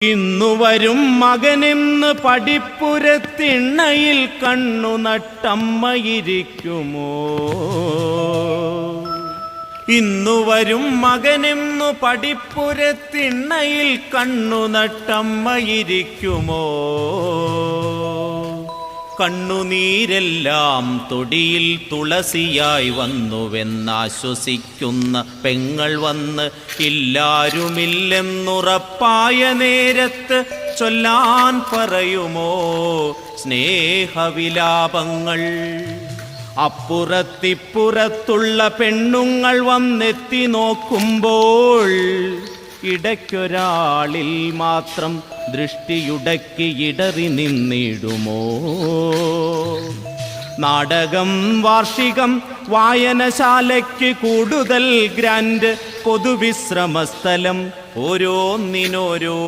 ഇന്നു വരും മകനെന്ന് പടിപ്പുരത്തിണ്ണയിൽ കണ്ണു നട്ടമ്മയിരിക്കുമോ? ഇന്നു വരും മകനെന്നു പടിപ്പുരത്തിണ്ണയിൽ കണ്ണു നട്ടമ്മയിരിക്കുമോ? കണ്ണുനീരെല്ലാം തൊടിയിൽ തുളസിയായി വന്നുവെന്നാശ്വസിക്കുന്ന പെങ്ങൾ വന്ന് ഇല്ലാരുമില്ലെന്നുറപ്പായ നേരത്ത് ചൊല്ലാൻ പറയുമോ സ്നേഹവിലാപങ്ങൾ? അപ്പുറത്തിപ്പുറത്തുള്ള പെണ്ണുങ്ങൾ വന്നെത്തി നോക്കുമ്പോൾ ഇടയ്ക്കൊരാളിൽ മാത്രം ദൃഷ്ടിയുടക്കി ഇടറി നിന്നിടുമോ? നാടകം വാർഷികം വായനശാലയ്ക്ക് കൂടുതൽ ഗ്രാൻഡ് പൊതുവിശ്രമസ്ഥലം ഓരോന്നിനോരോ